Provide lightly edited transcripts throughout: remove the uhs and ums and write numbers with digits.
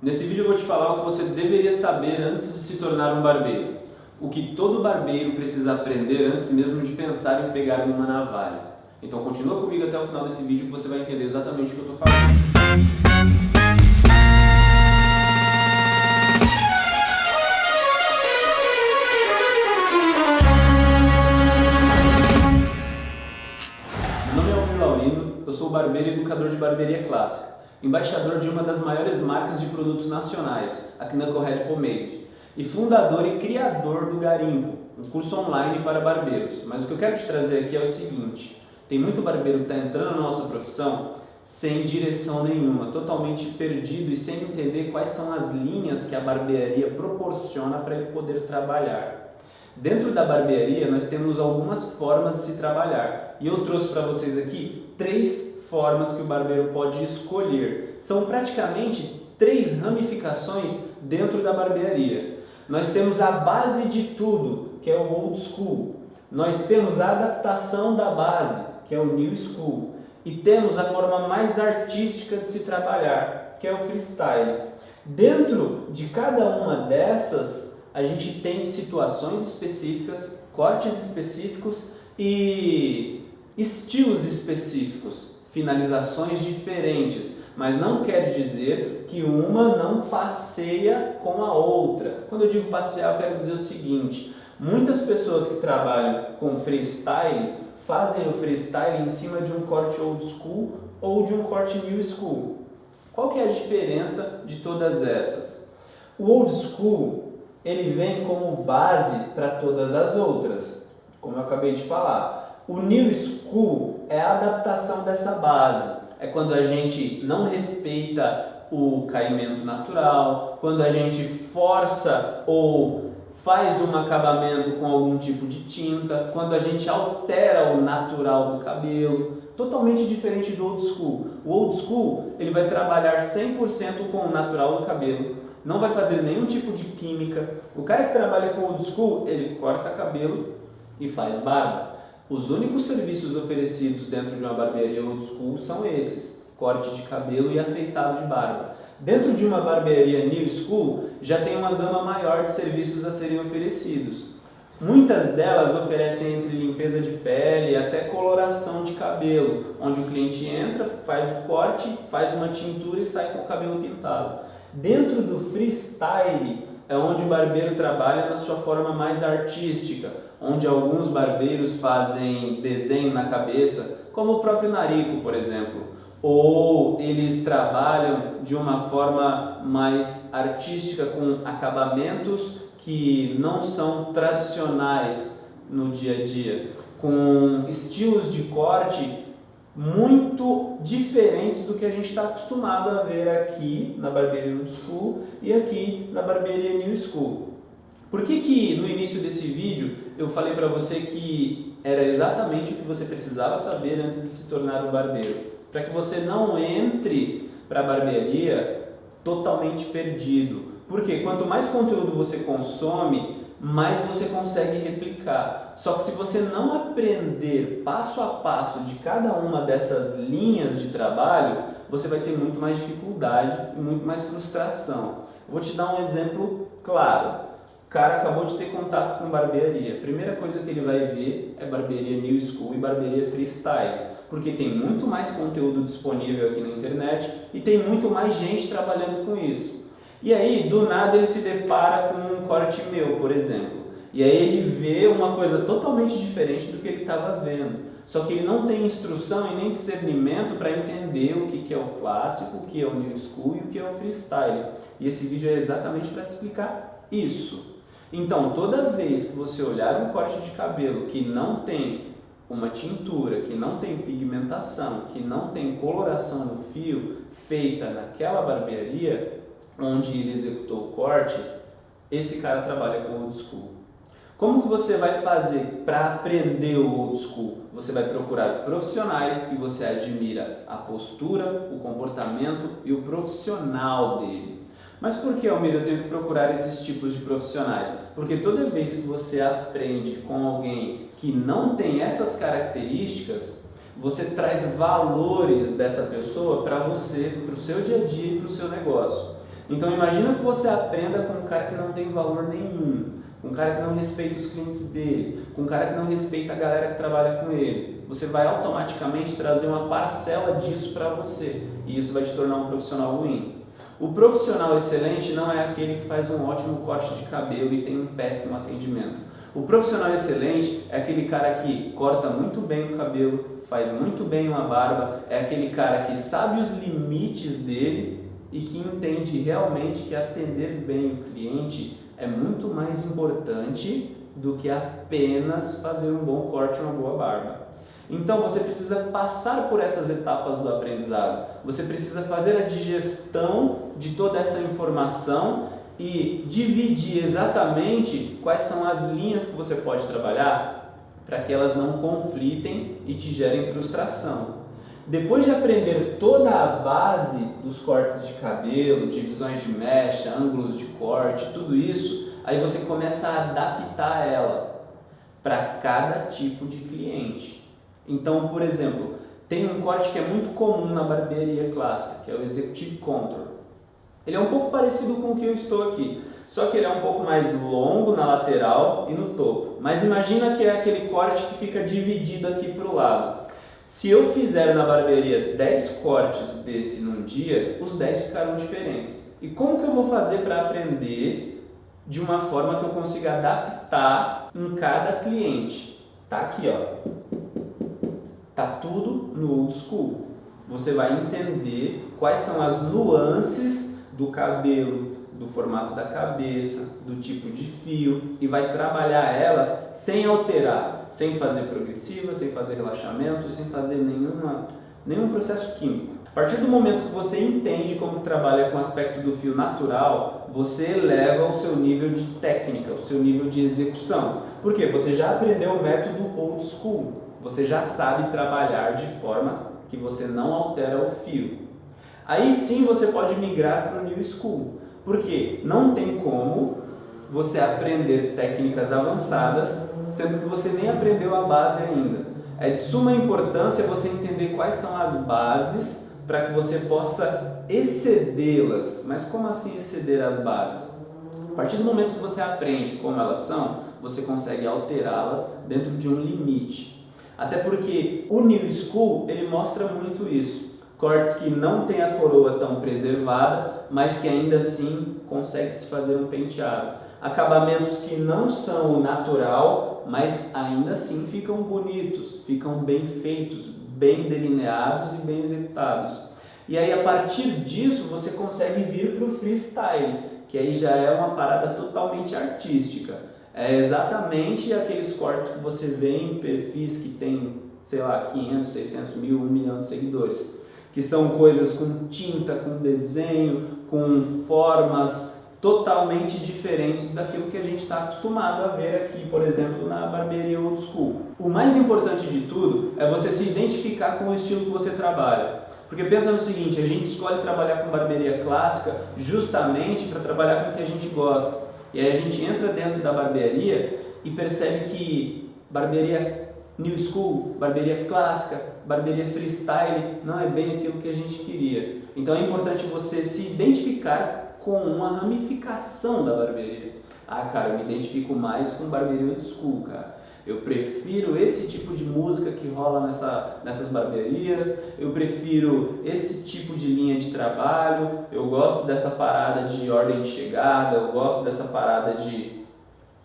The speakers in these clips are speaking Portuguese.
Nesse vídeo eu vou te falar o que você deveria saber antes de se tornar um barbeiro. O que todo barbeiro precisa aprender antes mesmo de pensar em pegar uma navalha. Então continua comigo até o final desse vídeo que você vai entender exatamente o que eu estou falando. Meu nome é Almir Laurino, eu sou barbeiro e educador de barbearia clássica, embaixador de uma das maiores marcas de produtos nacionais, a Knucklehead Pomade, e fundador e criador do Garimpo, um curso online para barbeiros. Mas o que eu quero te trazer aqui é o seguinte: tem muito barbeiro que está entrando na nossa profissão sem direção nenhuma, totalmente perdido e sem entender quais são as linhas que a barbearia proporciona para ele poder trabalhar. Dentro da barbearia nós temos algumas formas de se trabalhar e eu trouxe para vocês aqui 3 formas que o barbeiro pode escolher. São praticamente 3 ramificações dentro da barbearia. Nós temos a base de tudo, que é o old school. Nós temos a adaptação da base, que é o new school. E temos a forma mais artística de se trabalhar, que é o freestyle. Dentro de cada uma dessas, a gente tem situações específicas, cortes específicos e estilos específicos, finalizações diferentes, mas não quer dizer que uma não passeia com a outra. Quando eu digo passear, eu quero dizer o seguinte: muitas pessoas que trabalham com freestyle fazem o freestyle em cima de um corte old school ou de um corte new school. Qual que é a diferença de todas essas? O old school, ele vem como base para todas as outras, como eu acabei de falar. O new school é a adaptação dessa base. É quando a gente não respeita o caimento natural, quando a gente força ou faz um acabamento com algum tipo de tinta, quando a gente altera o natural do cabelo, totalmente diferente do old school. O old school, ele vai trabalhar 100% com o natural do cabelo, não vai fazer nenhum tipo de química. O cara que trabalha com old school, ele corta cabelo e faz barba. Os únicos serviços oferecidos dentro de uma barbearia old school são esses: corte de cabelo e afeitado de barba. Dentro de uma barbearia new school, já tem uma gama maior de serviços a serem oferecidos. Muitas delas oferecem entre limpeza de pele e até coloração de cabelo, onde o cliente entra, faz o corte, faz uma tintura e sai com o cabelo pintado. Dentro do freestyle é onde o barbeiro trabalha na sua forma mais artística, onde alguns barbeiros fazem desenho na cabeça, como o próprio Narico, por exemplo, ou eles trabalham de uma forma mais artística com acabamentos que não são tradicionais no dia a dia, com estilos de corte muito diferentes do que a gente está acostumado a ver aqui na barbearia old school e aqui na barbearia new school. Por que no início desse vídeo eu falei para você que era exatamente o que você precisava saber antes de se tornar um barbeiro? Para que você não entre para a barbearia totalmente perdido. Porque quanto mais conteúdo você consome, mais você consegue replicar. Só que se você não aprender passo a passo de cada uma dessas linhas de trabalho, você vai ter muito mais dificuldade e muito mais frustração. Vou te dar um exemplo claro. O cara acabou de ter contato com barbearia. A primeira coisa que ele vai ver é barbearia new school e barbearia freestyle, porque tem muito mais conteúdo disponível aqui na internet e tem muito mais gente trabalhando com isso. E aí, do nada, ele se depara com um corte meu, por exemplo. E aí ele vê uma coisa totalmente diferente do que ele estava vendo. Só que ele não tem instrução e nem discernimento para entender o que é o clássico, o que é o new school e o que é o freestyle. E esse vídeo é exatamente para te explicar isso. Então, toda vez que você olhar um corte de cabelo que não tem uma tintura, que não tem pigmentação, que não tem coloração no fio feita naquela barbearia onde ele executou o corte, esse cara trabalha com old school. Como que você vai fazer para aprender o old school? Você vai procurar profissionais que você admira a postura, o comportamento e o profissional dele. Mas por que, Almir, eu tenho que procurar esses tipos de profissionais? Porque toda vez que você aprende com alguém que não tem essas características, você traz valores dessa pessoa para você, para o seu dia a dia e para o seu negócio. Então imagina que você aprenda com um cara que não tem valor nenhum, com um cara que não respeita os clientes dele, com um cara que não respeita a galera que trabalha com ele. Você vai automaticamente trazer uma parcela disso para você e isso vai te tornar um profissional ruim. O profissional excelente não é aquele que faz um ótimo corte de cabelo e tem um péssimo atendimento. O profissional excelente é aquele cara que corta muito bem o cabelo, faz muito bem uma barba, é aquele cara que sabe os limites dele e que entende realmente que atender bem o cliente é muito mais importante do que apenas fazer um bom corte e uma boa barba. Então você precisa passar por essas etapas do aprendizado, você precisa fazer a digestão de toda essa informação e dividir exatamente quais são as linhas que você pode trabalhar para que elas não conflitem e te gerem frustração. Depois de aprender toda a base dos cortes de cabelo, divisões de mecha, ângulos de corte, tudo isso, aí você começa a adaptar ela para cada tipo de cliente. Então, por exemplo, tem um corte que é muito comum na barbearia clássica, que é o Executive Contour. Ele é um pouco parecido com o que eu estou aqui, só que ele é um pouco mais longo na lateral e no topo. Mas imagina que é aquele corte que fica dividido aqui para o lado. Se eu fizer na barbearia 10 cortes desse num dia, os 10 ficarão diferentes. E como que eu vou fazer para aprender de uma forma que eu consiga adaptar em cada cliente? Tá aqui, ó. Tá tudo no old school. Você vai entender quais são as nuances do cabelo, do formato da cabeça, do tipo de fio e vai trabalhar elas sem alterar, sem fazer progressiva, sem fazer relaxamento, sem fazer nenhum processo químico. A partir do momento que você entende como trabalha com o aspecto do fio natural, você eleva o seu nível de técnica, o seu nível de execução. Por quê? Você já aprendeu o método old school. Você já sabe trabalhar de forma que você não altera o fio. Aí sim você pode migrar para o New School, porque não tem como você aprender técnicas avançadas, sendo que você nem aprendeu a base ainda. É de suma importância você entender quais são as bases para que você possa excedê-las. Mas como assim exceder as bases? A partir do momento que você aprende como elas são, você consegue alterá-las dentro de um limite. Até porque o New School, ele mostra muito isso. Cortes que não tem a coroa tão preservada, mas que ainda assim consegue-se fazer um penteado. Acabamentos que não são o natural, mas ainda assim ficam bonitos, ficam bem feitos, bem delineados e bem executados. E aí a partir disso você consegue vir para o freestyle, que aí já é uma parada totalmente artística. É exatamente aqueles cortes que você vê em perfis que tem, sei lá, 500, 600 mil, 1 milhão de seguidores. Que são coisas com tinta, com desenho, com formas totalmente diferentes daquilo que a gente está acostumado a ver aqui, por exemplo, na barbearia old school. O mais importante de tudo é você se identificar com o estilo que você trabalha. Porque pensa no seguinte, a gente escolhe trabalhar com barbearia clássica justamente para trabalhar com o que a gente gosta. E aí a gente entra dentro da barbearia e percebe que barbearia New School, barbearia clássica, barbearia freestyle não é bem aquilo que a gente queria. Então é importante você se identificar com uma ramificação da barbearia. Ah, cara, eu me identifico mais com barbearia old school, cara. Eu prefiro esse tipo de música que rola nessas barbearias, eu prefiro esse tipo de linha de trabalho, eu gosto dessa parada de ordem de chegada, eu gosto dessa parada de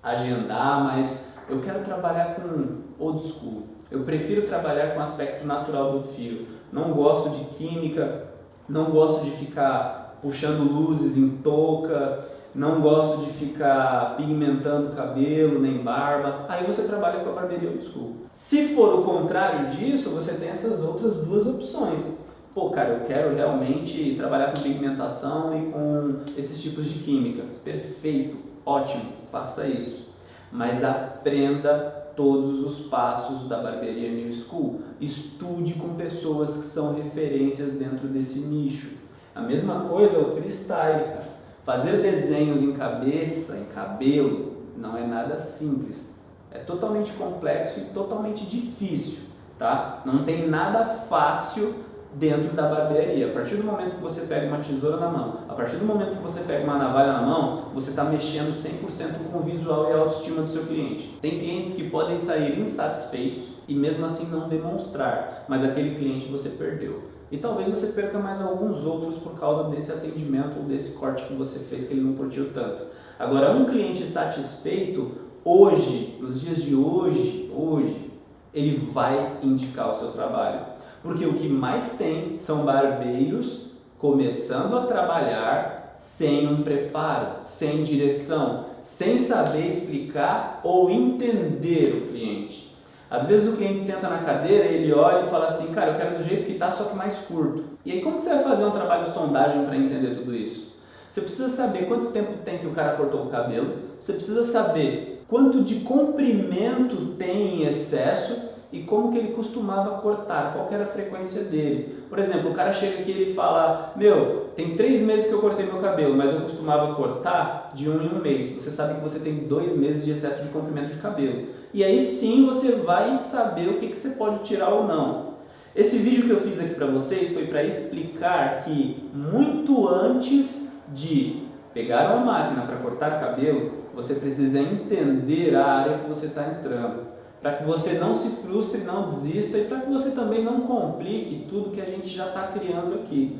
agendar, mas eu quero trabalhar com old school. Eu prefiro trabalhar com o aspecto natural do fio. Não gosto de química, não gosto de ficar puxando luzes em touca, não gosto de ficar pigmentando cabelo nem barba. Aí você trabalha com a barbearia old school. Se for o contrário disso, você tem essas outras duas opções. Pô, cara, eu quero realmente trabalhar com pigmentação e com esses tipos de química. Perfeito, ótimo, faça isso. Mas aprenda todos os passos da barbearia New School. Estude com pessoas que são referências dentro desse nicho. A mesma coisa é o freestyle, cara. Fazer desenhos em cabeça, em cabelo, não é nada simples. É totalmente complexo e totalmente difícil, tá? Não tem nada fácil dentro da barbearia. A partir do momento que você pega uma tesoura na mão, a partir do momento que você pega uma navalha na mão, você está mexendo 100% com o visual e a autoestima do seu cliente. Tem clientes que podem sair insatisfeitos e mesmo assim não demonstrar, mas aquele cliente você perdeu. E talvez você perca mais alguns outros por causa desse atendimento ou desse corte que você fez que ele não curtiu tanto. Agora, um cliente satisfeito, hoje, nos dias de hoje, ele vai indicar o seu trabalho. Porque o que mais tem são barbeiros começando a trabalhar sem um preparo, sem direção, sem saber explicar ou entender o cliente. Às vezes o cliente senta na cadeira, ele olha e fala assim, cara, eu quero do jeito que tá, só que mais curto. E aí como você vai fazer um trabalho de sondagem para entender tudo isso? Você precisa saber quanto tempo tem que o cara cortou o cabelo, você precisa saber quanto de comprimento tem em excesso e como que ele costumava cortar, qual que era a frequência dele. Por exemplo, o cara chega aqui e ele fala, meu, tem 3 meses que eu cortei meu cabelo, mas eu costumava cortar de 1 em 1 mês. Você sabe que você tem 2 meses de excesso de comprimento de cabelo. E aí sim você vai saber o que você pode tirar ou não. Esse vídeo que eu fiz aqui para vocês foi para explicar que muito antes de pegar uma máquina para cortar cabelo, você precisa entender a área que você está entrando. Para que você não se frustre, não desista e para que você também não complique tudo que a gente já está criando aqui.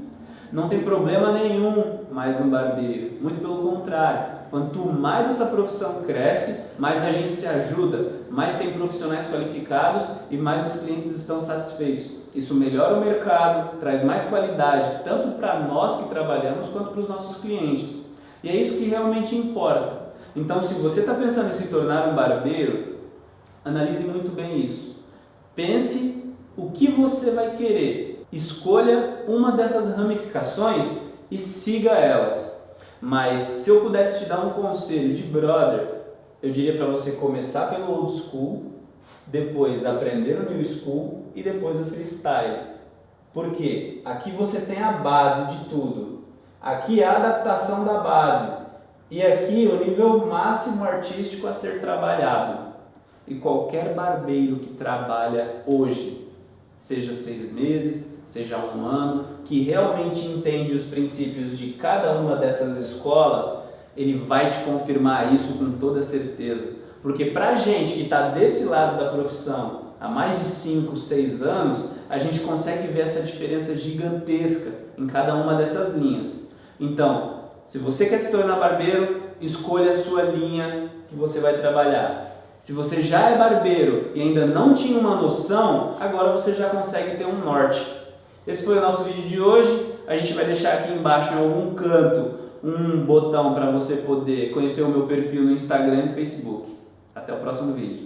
Não tem problema nenhum mais um barbeiro, muito pelo contrário. Quanto mais essa profissão cresce, mais a gente se ajuda, mais tem profissionais qualificados e mais os clientes estão satisfeitos. Isso melhora o mercado, traz mais qualidade, tanto para nós que trabalhamos quanto para os nossos clientes. E é isso que realmente importa. Então, se você está pensando em se tornar um barbeiro, analise muito bem isso. Pense o que você vai querer. Escolha uma dessas ramificações e siga elas. Mas se eu pudesse te dar um conselho de brother, eu diria para você começar pelo old school, depois aprender o new school e depois o freestyle. Porque aqui você tem a base de tudo. Aqui é a adaptação da base. E aqui o nível máximo artístico a ser trabalhado. E qualquer barbeiro que trabalha hoje, seja 6 meses, seja 1 ano, que realmente entende os princípios de cada uma dessas escolas, ele vai te confirmar isso com toda certeza. Porque pra gente que está desse lado da profissão há mais de 5, 6 anos, a gente consegue ver essa diferença gigantesca em cada uma dessas linhas. Então, se você quer se tornar barbeiro, escolha a sua linha que você vai trabalhar. Se você já é barbeiro e ainda não tinha uma noção, agora você já consegue ter um norte. Esse foi o nosso vídeo de hoje. A gente vai deixar aqui embaixo em algum canto um botão para você poder conhecer o meu perfil no Instagram e no Facebook. Até o próximo vídeo.